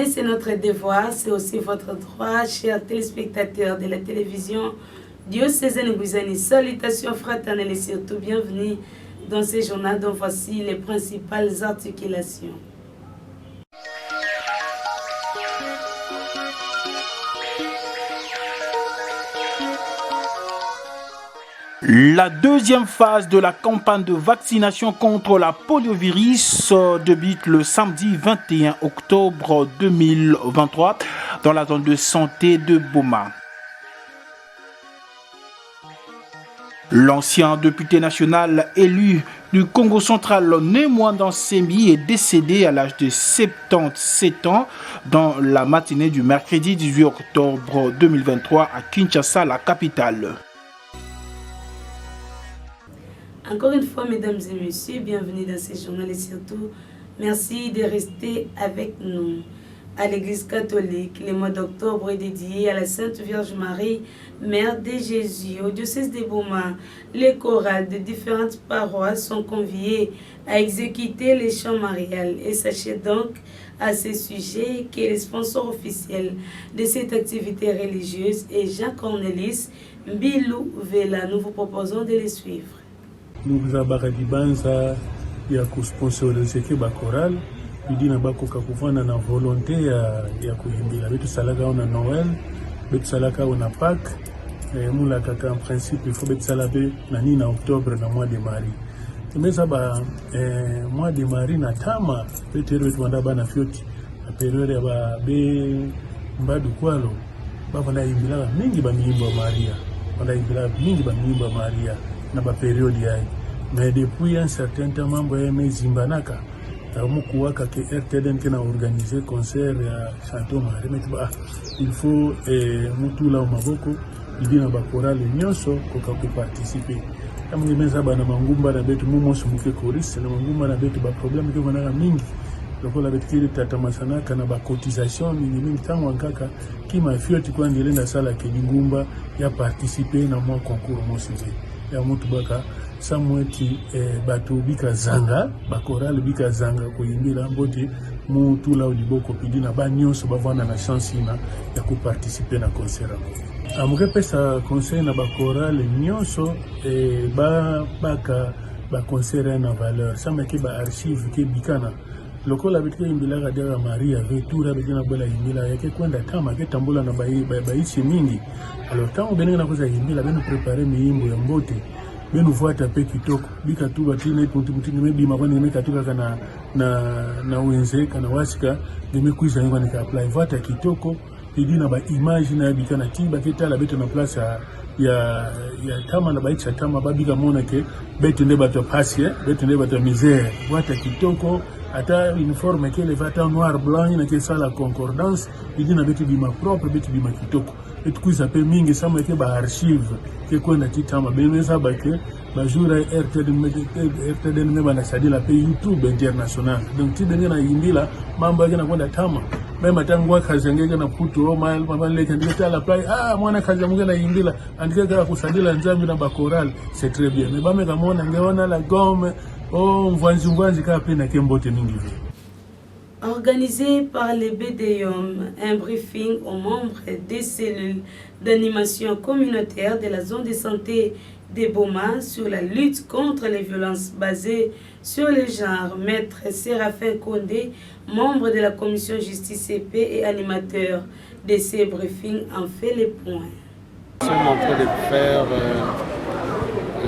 Mais c'est notre devoir, c'est aussi votre droit, chers téléspectateurs de la télévision diocésaine Bouizani. Salutations fraternelles et surtout bienvenue dans ce journal dont voici les principales articulations. La deuxième phase de la campagne de vaccination contre la poliovirus débute le samedi 21 octobre 2023 dans la zone de santé de Boma. L'ancien député national élu du Congo central, Némoanda Nsembi, est décédé à l'âge de 77 ans dans la matinée du mercredi 18 octobre 2023 à Kinshasa, la capitale. Encore une fois, mesdames et messieurs, bienvenue dans ce journal et surtout, merci de rester avec nous. À l'Église catholique, le mois d'octobre est dédié à la Sainte Vierge Marie, Mère de Jésus. Au diocèse de Boma, les chorales de différentes paroisses sont conviés à exécuter les chants mariales. Et sachez donc à ce sujet que le sponsor officiel de cette activité religieuse est Jean Cornelis Mbilou Vela. Nous vous proposons de les suivre. Nous avons Banza, il y a sponsorisé la chorale. Bidi na bako kakufana na volonté ya kuimbila betu salaka on Noël betu salaka on Pâques mula kaka en principe il faut betu salabe na ni na octobre na mois de Marie tumeza ba mois de Marie na tama betu betu wanda bana fioti na période ya ba be mbadu kwalo baba na imbila mingi ba miimbo Maria wanda imbila mingi ba miimbo Maria na ba période ya mais depuis un certain temps mambo ya mezimbanaka Mukuwaka que RTDN qui a organisé concert à Chanteau Marie, mais il faut Mutula Maboko, il dit na bakora le nyonso koka ku participer. Kama ngimeza bana mangumba na betu mumosu muke choriste na mangumba na betu ba problème ke bana mingi. Lokola betu tata masana kana ba cotisation mingi tango nkaka ki mafioti kwa ngelenda sala ke ngumba ya participer na mo concours mo size. Ya mutu baka samweti bato bika zanga bakorale bika zanga koyimbila mbote mutula uliboko pidina ba nyonso bavana na chance ina ya ko participer na concert. Amuke pesa concert na bakorale nyonso ba baka ba concert na valeur sama ke ba archive ke bikana lokola bitike imbila gadera Maria vetura bidina bola imbila yake kwenda tama ke tambula na baisi mingi alors tango benenga na koza imbila beno préparer miimbo ya mbote benu vuata pe kitoko bika tu batine mutimutini mebi mabani meka tu kana na wenze kana wasika nimekuiza yangu nika apply vuata kitoko idina ba image na bika na tiba ketala beto na place ya tama na baitsa tama babika mona ke beto nde bato pasie beto nde bato misère vuata kitoko ata uniforme ke le vata noir blanc na ke sala concordance idina beto bima propre beto bima kitoko etukuisa pe mingi sama ke ba archive ke kwenda titama beneza ba ke ba joura RTD me bana sadila pe YouTube international donc tibenga na yimbila mambo yake na kwenda tama mema tangwa kazengeke na putu Roma mabale kandika la play mwana kaza mungu na yimbila andika kala kusadila nzambi na ba choral c'est très bien mais ba meka mona ngeona la gomme mvanzi ka pe na kembote mingi. Organisé par les BDIOM, un briefing aux membres des cellules d'animation communautaire de la zone de santé de Boma sur la lutte contre les violences basées sur le genre. Maître Séraphin Kondé, membre de la commission justice et paix et animateur de ces briefings, en fait les points. Nous sommes en train de faire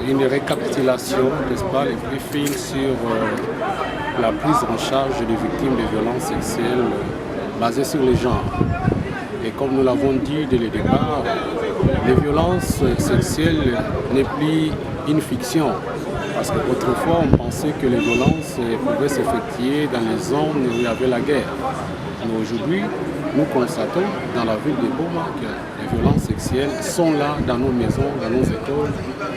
une récapitulation, n'est-ce pas, les briefings sur la prise en charge des victimes de violences sexuelles basées sur le genre. Et comme nous l'avons dit dès le départ, les violences sexuelles n'est plus une fiction. Parce qu'autrefois, on pensait que les violences pouvaient s'effectuer dans les zones où il y avait la guerre. Mais aujourd'hui, nous constatons dans la ville de Boma que les violences sexuelles sont là dans nos maisons, dans nos écoles,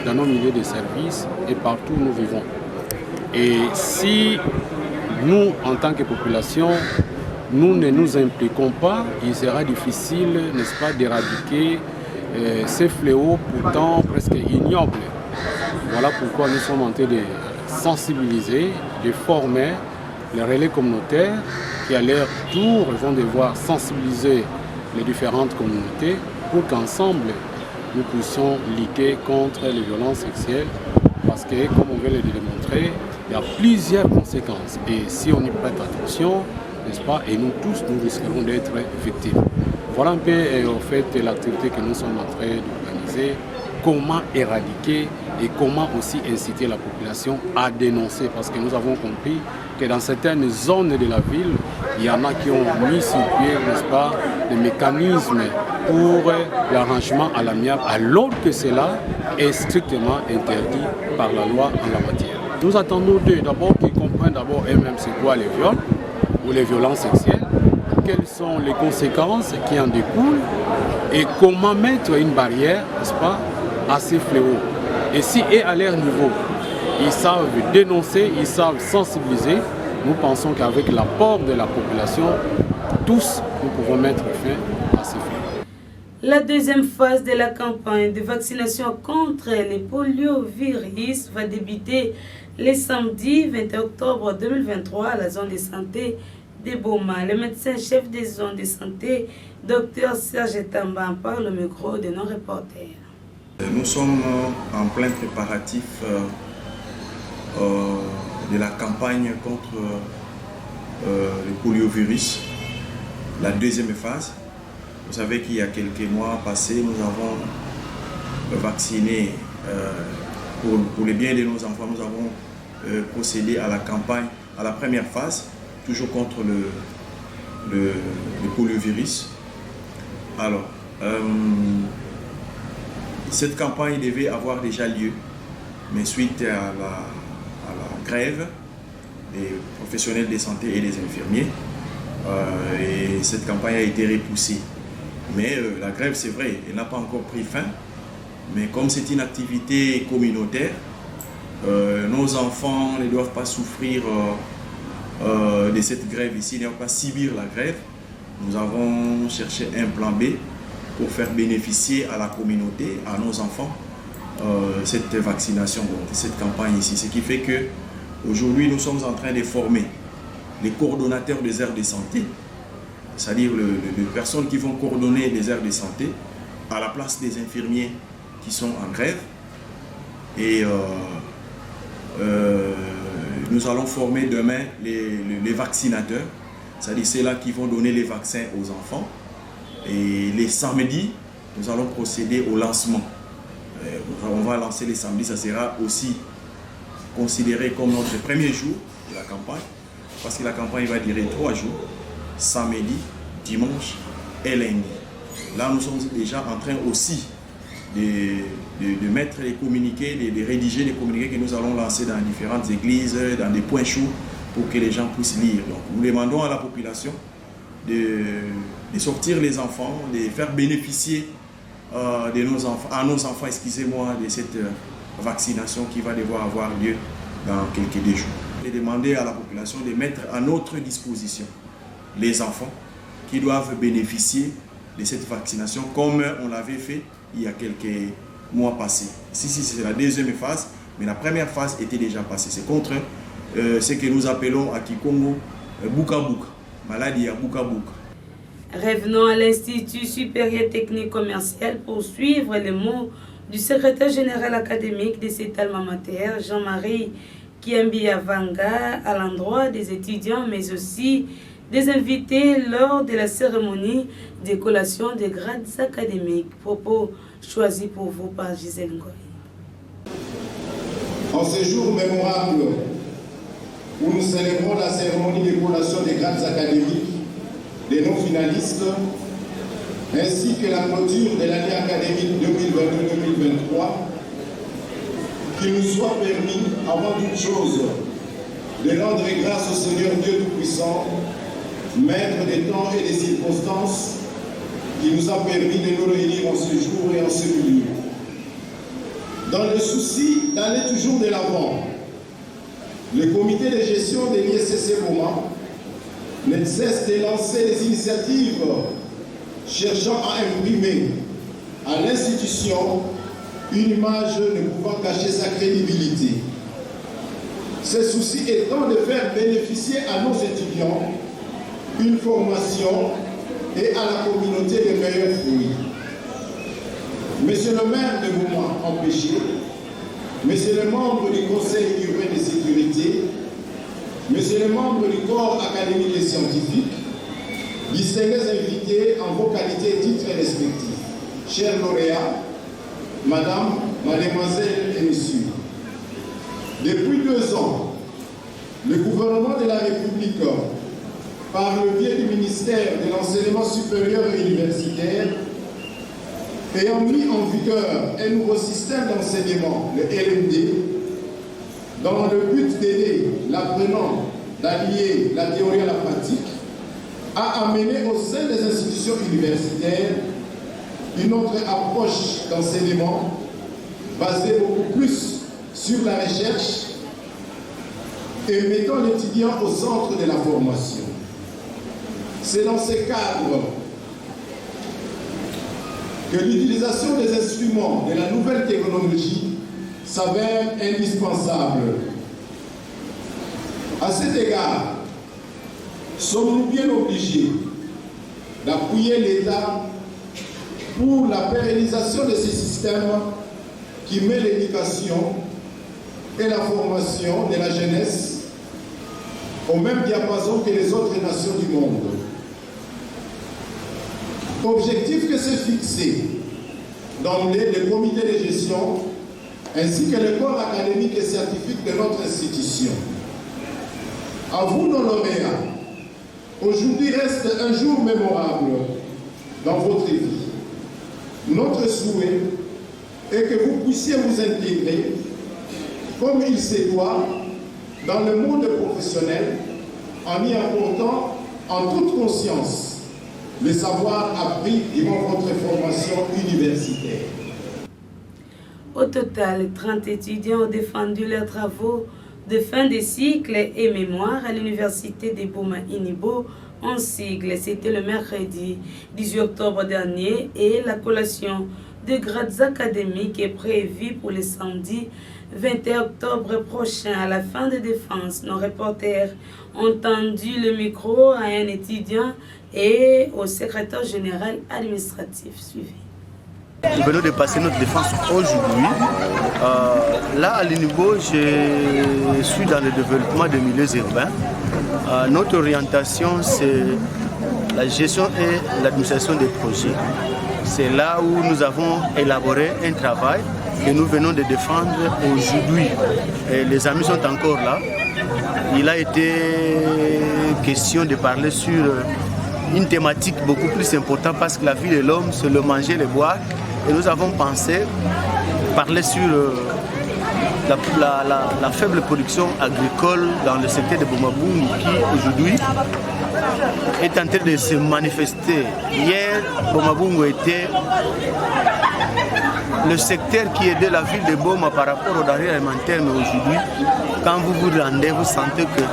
dans nos milieux de services et partout où nous vivons. Et si nous, en tant que population, nous ne nous impliquons pas, il sera difficile, n'est-ce pas, d'éradiquer ces fléaux pourtant presque ignobles. Voilà pourquoi nous sommes en train de sensibiliser, de former les relais communautaires qui à leur tour vont devoir sensibiliser les différentes communautés pour qu'ensemble nous puissions lutter contre les violences sexuelles parce que, comme on vient de le démontrer, il y a plusieurs conséquences et si on y prête attention, n'est-ce pas, et nous tous, nous risquerons d'être victimes. Voilà un peu en fait l'activité que nous sommes en train d'organiser, comment éradiquer et comment aussi inciter la population à dénoncer parce que nous avons compris que dans certaines zones de la ville, il y en a qui ont mis sur pied, n'est-ce pas, des mécanismes pour l'arrangement à l'amiable, alors que cela est strictement interdit par la loi en la matière. Nous attendons d'eux d'abord qu'ils comprennent d'abord eux-mêmes c'est quoi les viols ou les violences sexuelles, quelles sont les conséquences qui en découlent et comment mettre une barrière, n'est-ce pas, à ces fléaux. Et si et à leur niveau, ils savent dénoncer, ils savent sensibiliser, nous pensons qu'avec l'apport de la population, tous, nous pouvons mettre fin à ces fléaux. La deuxième phase de la campagne de vaccination contre les poliovirus va débuter le samedi 21 octobre 2023 à la zone de santé de Boma. Le médecin-chef des zones de santé, Dr Serge Tamba, en parle au micro de nos reporters. Nous sommes en plein préparatif de la campagne contre le poliovirus, la deuxième phase. Vous savez qu'il y a quelques mois passés, nous avons vacciné, pour le bien de nos enfants, nous avons procédé à la campagne, à la première phase, toujours contre le poliovirus. Alors, cette campagne devait avoir déjà lieu, mais suite à la grève des professionnels de santé et des infirmiers, et cette campagne a été repoussée. Mais la grève, c'est vrai, elle n'a pas encore pris fin, mais comme c'est une activité communautaire, nos enfants ne doivent pas souffrir de cette grève ici, ne doivent pas subir la grève. Nous avons cherché un plan B pour faire bénéficier à la communauté, à nos enfants, cette vaccination, cette campagne ici. Ce qui fait que aujourd'hui nous sommes en train de former les coordonnateurs des aires de santé, c'est-à-dire les personnes qui vont coordonner les aires de santé à la place des infirmiers qui sont en grève. Et nous allons former demain les vaccinateurs, c'est-à-dire ceux-là qui vont donner les vaccins aux enfants. Et les samedis, nous allons procéder au lancement. On va lancer les samedis, ça sera aussi considéré comme notre premier jour de la campagne, parce que la campagne va durer 3 jours, samedi, dimanche et lundi. Là, nous sommes déjà en train aussi de mettre les communiqués, de rédiger les communiqués que nous allons lancer dans différentes églises, dans des points chauds, pour que les gens puissent lire. Donc, nous demandons à la population de sortir les enfants, de faire bénéficier à nos enfants, excusez-moi, de cette vaccination qui va devoir avoir lieu dans quelques jours. Et demander à la population de mettre à notre disposition les enfants qui doivent bénéficier de cette vaccination comme on l'avait fait il y a quelques mois passés. Ici, c'est la deuxième phase, mais la première phase était déjà passée. C'est contre ce que nous appelons à Kikongo Buka-Buka, maladie à Buka-Buka. Revenons à l'Institut supérieur technique commercial pour suivre les mots du secrétaire général académique de cet alma mater, Jean-Marie Kiambiavanga, à l'endroit des étudiants, mais aussi des invités lors de la cérémonie de collation des grades académiques. Propos choisis pour vous par Gisèle Ngoy. En ce jour mémorable où nous célébrons la cérémonie de collation des grades académiques des non-finalistes, ainsi que la clôture de l'année académique 2022-2023, qu'il nous soit permis, avant toute chose, de rendre grâce au Seigneur Dieu Tout-Puissant, maître des temps et des circonstances, qui nous a permis de nous réunir en ce jour et en ce milieu. Dans le souci d'aller toujours de l'avant, le comité de gestion de l'ISCC Boma ne cesse de lancer des initiatives cherchant à imprimer à l'institution une image ne pouvant cacher sa crédibilité. Ce souci étant de faire bénéficier à nos étudiants une formation et à la communauté les meilleurs fruits. Monsieur le maire de Bouma empêché, Monsieur le membre du Conseil urbain de sécurité, Monsieur le membre du corps académique et scientifique, distingués invités en vos qualités et titres respectifs, chers lauréats, Madame, Mademoiselles et Messieurs, depuis 2 ans, le gouvernement de la République, par le biais du ministère de l'Enseignement supérieur et universitaire, ayant mis en vigueur un nouveau système d'enseignement, le LMD, dans le but d'aider l'apprenant d'allier la théorie à la pratique, a amené au sein des institutions universitaires une autre approche d'enseignement basée beaucoup plus sur la recherche et mettant l'étudiant au centre de la formation. C'est dans ce cadre que l'utilisation des instruments de la nouvelle technologie s'avère indispensable. À cet égard, sommes-nous bien obligés d'appuyer l'État pour la pérennisation de ces systèmes qui met l'éducation et la formation de la jeunesse au même diapason que les autres nations du monde. Objectif que s'est fixé d'emblée le comité de gestion ainsi que le corps académique et scientifique de notre institution. À vous, nos lauréats, aujourd'hui reste un jour mémorable dans votre vie. Notre souhait est que vous puissiez vous intégrer comme il se doit dans le monde professionnel en y apportant en toute conscience le savoir appris durant votre formation universitaire. Au total, 30 étudiants ont défendu leurs travaux de fin de cycle et mémoire à l'université de Bouma-Inibo en sigle. C'était le mercredi 18 octobre dernier et la collation de grades académiques est prévue pour le samedi 21 octobre prochain. À la fin de défense, nos reporters ont tendu le micro à un étudiant et au secrétaire général administratif suivi. Nous venons de passer notre défense aujourd'hui. Là, à l'UNIBO, je suis dans le développement des milieux urbains. Notre orientation, c'est la gestion et l'administration des projets. C'est là où nous avons élaboré un travail que nous venons de défendre aujourd'hui. Et les amis sont encore là. Il a été question de parler sur une thématique beaucoup plus importante parce que la vie de l'homme, c'est le manger, le boire. Et nous avons pensé parler sur la faible production agricole dans le secteur de Boumabou qui aujourd'hui est en train de se manifester. Hier, Boumabou était le secteur qui aidait la ville de Boma par rapport aux denrées alimentaires, mais aujourd'hui, quand vous vous rendez, vous sentez que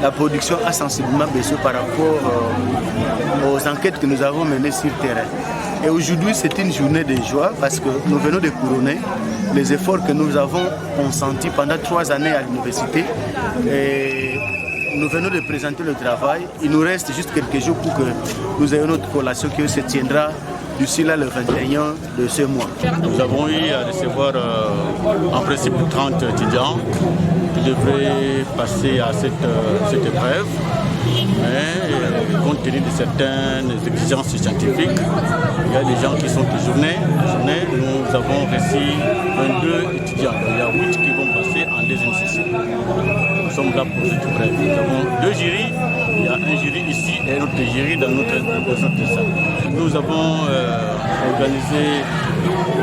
la production a sensiblement baissé par rapport aux enquêtes que nous avons menées sur le terrain. Et aujourd'hui, c'est une journée de joie parce que nous venons de couronner les efforts que nous avons consentis pendant 3 années à l'université. Et nous venons de présenter le travail. Il nous reste juste quelques jours pour que nous ayons notre collation qui se tiendra d'ici là le 21 de ce mois. Nous avons eu à recevoir en principe 30 étudiants qui devraient passer à cette épreuve. Mais compte tenu de certaines exigences scientifiques, il y a des gens qui sont de journée. Nous avons reçu 22 étudiants. Donc, il y a 8 qui vont passer en deuxième session. Nous sommes là pour cette épreuve. Nous avons 2 jurys. Il y a un jury ici et un autre jury dans notre salle. Nous avons organisé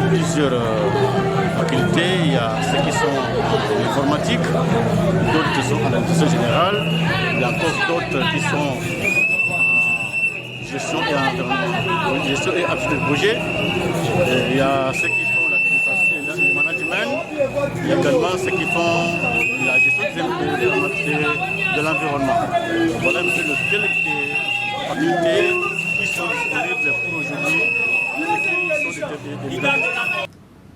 plusieurs facultés. Il y a ceux qui sont en informatique, d'autres qui sont en administration générale, il y a encore d'autres qui sont en gestion et aptitude de projet. Il y a ceux qui font l'administration et le management. Il y a également ceux qui font la gestion de l'environnement. Voilà un peu quelques facultés qui sont disponibles pour aujourd'hui.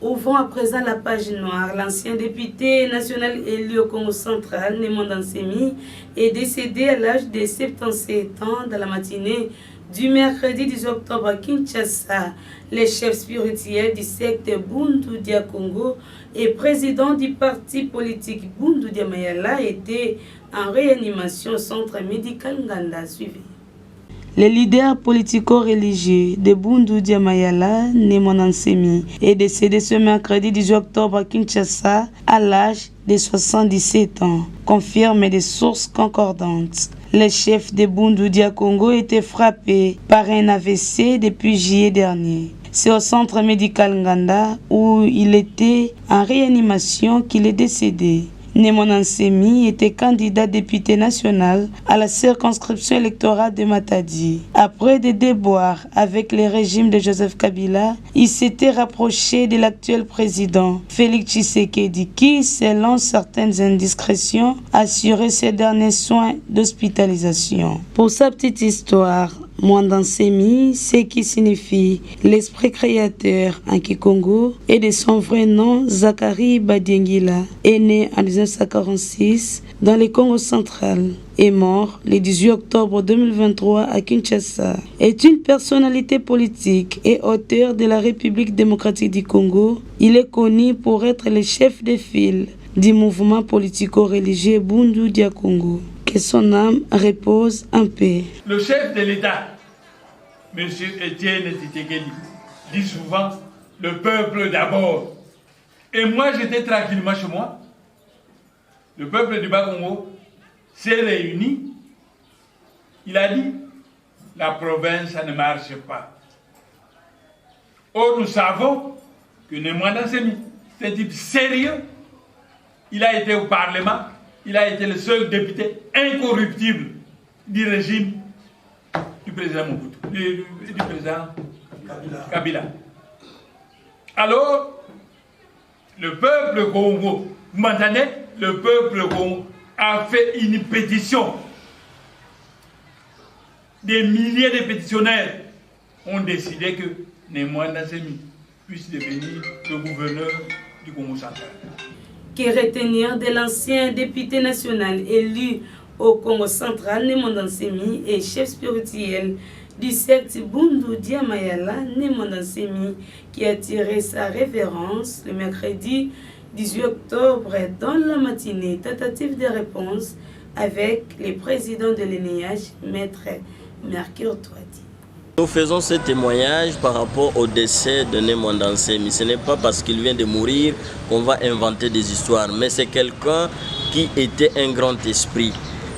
Ouvrons à présent la page noire. L'ancien député national élu au Congo central, Némanda Nsemi, est décédé à l'âge de 77 ans dans la matinée du mercredi 10 octobre à Kinshasa. Le chef spirituel du secte Bundu Dia Congo et président du parti politique Bundu Dia Mayala était en réanimation au centre médical Nganda. Suivi. Le leader politico-religieux de Bundu Dia Mayala, Némanda Nsemi, est décédé ce mercredi 18 octobre à Kinshasa à l'âge de 77 ans, confirme des sources concordantes. Le chef de Bundu Dia Congo était frappé par un AVC depuis juillet dernier. C'est au centre médical Nganda où il était en réanimation qu'il est décédé. Némanda Nsemi était candidat député national à la circonscription électorale de Matadi. Après des déboires avec le régime de Joseph Kabila, il s'était rapproché de l'actuel président Félix Tshisekedi qui, selon certaines indiscrétions, assurait ses derniers soins d'hospitalisation. Pour sa petite histoire, Némanda Nsemi, ce qui signifie l'esprit créateur en Kikongo, et de son vrai nom, Zachary Badiengila, est né en 1946 dans le Congo central, est mort le 18 octobre 2023 à Kinshasa, est une personnalité politique et auteur de la République démocratique du Congo. Il est connu pour être le chef de file du mouvement politico-religieux Bundu Dia Congo. Que son âme repose en paix. Le chef de l'État, M. Étienne Tshisekedi, dit souvent le peuple d'abord. Et moi, j'étais tranquillement chez moi. Le peuple du Bas-Congo s'est réuni. Il a dit la province, ça ne marche pas. Or, nous savons que Némanda Nsemi, c'est un type sérieux. Il a été au Parlement. Il a été le seul député incorruptible du régime du président Mobutu, du président Kabila. Alors, le peuple Congo, vous m'entendez? Le peuple Congo a fait une pétition. Des milliers de pétitionnaires ont décidé que Némanda Nsemi puisse devenir le gouverneur du Congo central. Que retenir de l'ancien député national élu au Congo central, Némanda Nsemi, et chef spirituel du secte Bundu Dia Mayala, Némanda Nsemi, qui a tiré sa révérence le mercredi 18 octobre dans la matinée. Tentative de réponse avec le président de l'ENEH, Maître Mercure Touati. Nous faisons ce témoignage par rapport au décès de Némanda Nsemi. Ce n'est pas parce qu'il vient de mourir qu'on va inventer des histoires, mais c'est quelqu'un qui était un grand esprit.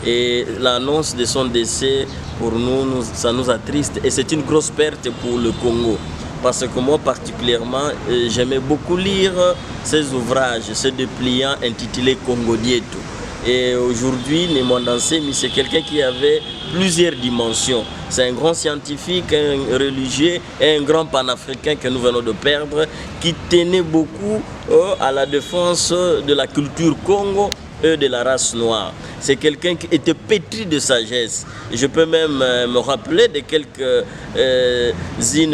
Et l'annonce de son décès, pour nous, ça nous attriste et c'est une grosse perte pour le Congo. Parce que moi particulièrement, j'aimais beaucoup lire ses ouvrages, ses dépliants intitulés Congo Dieto. Et aujourd'hui, Némanda Nsemi, c'est quelqu'un qui avait plusieurs dimensions. C'est un grand scientifique, un religieux et un grand panafricain que nous venons de perdre, qui tenait beaucoup à la défense de la culture Congo et de la race noire. C'est quelqu'un qui était pétri de sagesse. Je peux même me rappeler de quelques-unes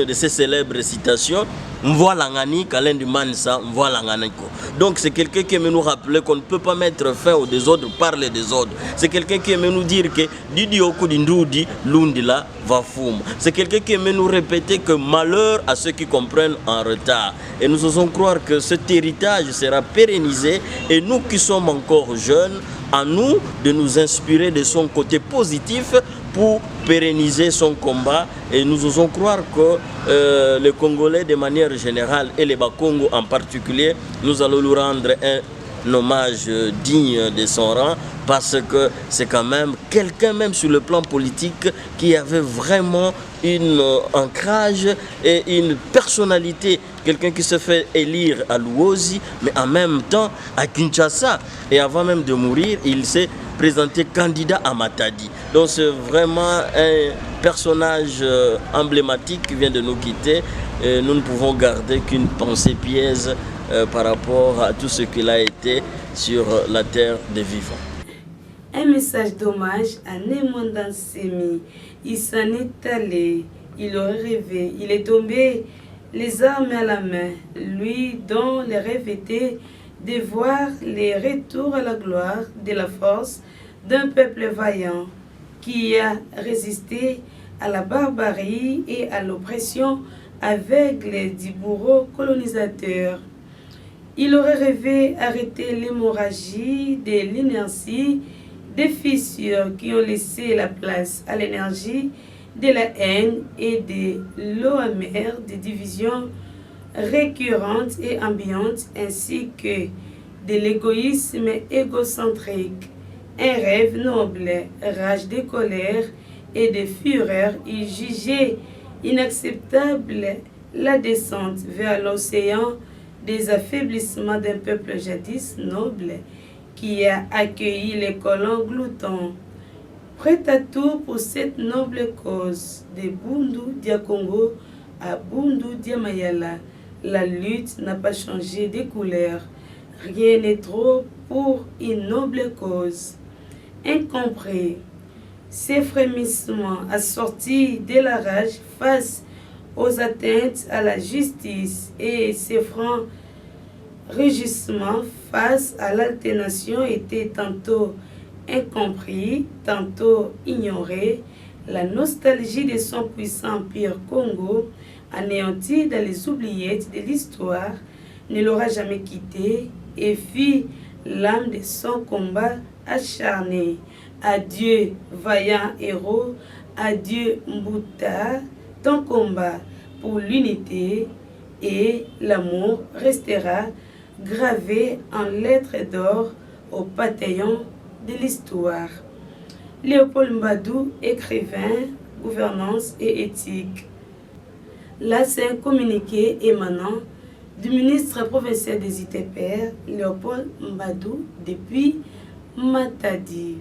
de ses célèbres citations. Mvoilangani, Kalendi Mansa, Mvoilanganiko. Donc c'est quelqu'un qui aime nous rappeler qu'on ne peut pas mettre fin aux désordres par les désordres. C'est quelqu'un qui aime nous dire que Didi Okudindudi, Lundila, va fum. C'est quelqu'un qui aime nous répéter que malheur à ceux qui comprennent en retard. Et nous osons croire que cet héritage sera pérennisé et nous qui sommes encore jeunes, à nous de nous inspirer de son côté positif pour pérenniser son combat. Et nous osons croire que les Congolais de manière générale et les Bas-Congo en particulier, nous allons lui rendre un hommage digne de son rang, parce que c'est quand même quelqu'un, même sur le plan politique, qui avait vraiment un ancrage et une personnalité. Quelqu'un qui se fait élire à Luozi, mais en même temps à Kinshasa. Et avant même de mourir, il s'est présenté candidat à Matadi. Donc c'est vraiment un personnage emblématique qui vient de nous quitter. Et nous ne pouvons garder qu'une pensée pièce par rapport à tout ce qu'il a été sur la terre des vivants. Un message d'hommage à Némanda Nsemi. Il s'en est allé, il aurait rêvé, il est tombé les armes à la main, lui dont le rêve était de voir les retours à la gloire de la force d'un peuple vaillant qui a résisté à la barbarie et à l'oppression aveugle du bourreau colonisateur. Il aurait rêvé arrêter l'hémorragie de l'inertie des fissures qui ont laissé la place à l'énergie de la haine et de l'eau amère des divisions récurrentes et ambiantes, ainsi que de l'égoïsme égocentrique. Un rêve noble, rage de colère et de fureur, il jugeait inacceptable la descente vers l'océan des affaiblissements d'un peuple jadis noble qui a accueilli les colons gloutons. Prêt à tout pour cette noble cause, de Bundu dia Congo à Bundu dia Mayala, la lutte n'a pas changé de couleur. Rien n'est trop pour une noble cause. Incompris, ces frémissements assortis de la rage face aux atteintes à la justice et ces francs rugissements face à l'alternation étaient tantôt incompris, tantôt ignorés. La nostalgie de son puissant empire Congo, anéanti dans les oubliettes de l'histoire, ne l'aura jamais quitté et fit l'âme de son combat acharné. Adieu, vaillant héros, adieu, Mbuta, ton combat pour l'unité et l'amour restera gravé en lettres d'or au panthéon de l'histoire. Léopold Mbadou, écrivain, gouvernance et éthique. Là, c'est un communiqué émanant du ministre provincial des ITPR, Léopold Mbadou, depuis Matadi.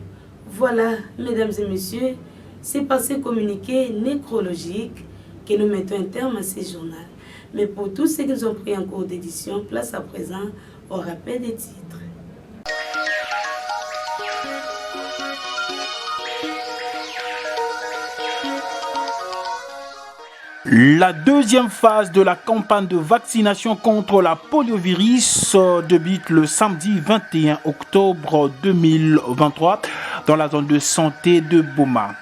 Voilà, mesdames et messieurs, c'est par ces communiqués nécrologiques que nous mettons un terme à ce journal. Mais pour tous ceux qui nous ont pris en cours d'édition, place à présent au rappel des titres. La deuxième phase de la campagne de vaccination contre la poliovirus débute le samedi 21 octobre 2023 dans la zone de santé de Boma.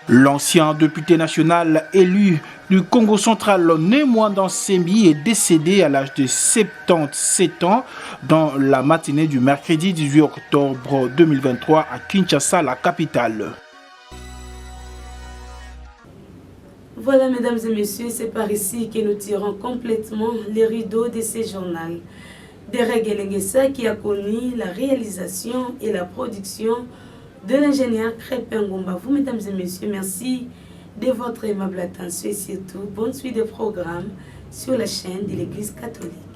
L'ancien député national élu du Congo central, Némoidan Sembi, est décédé à l'âge de 77 ans dans la matinée du mercredi 18 octobre 2023 à Kinshasa, la capitale. Voilà, mesdames et messieurs, c'est par ici que nous tirons complètement les rideaux de ce journal. Derek Elengesa qui a connu la réalisation et la production de l'ingénieur Crépin Ngomba. Vous, mesdames et messieurs, merci de votre aimable attention et surtout, bonne suite de programmes sur la chaîne de l'Église catholique.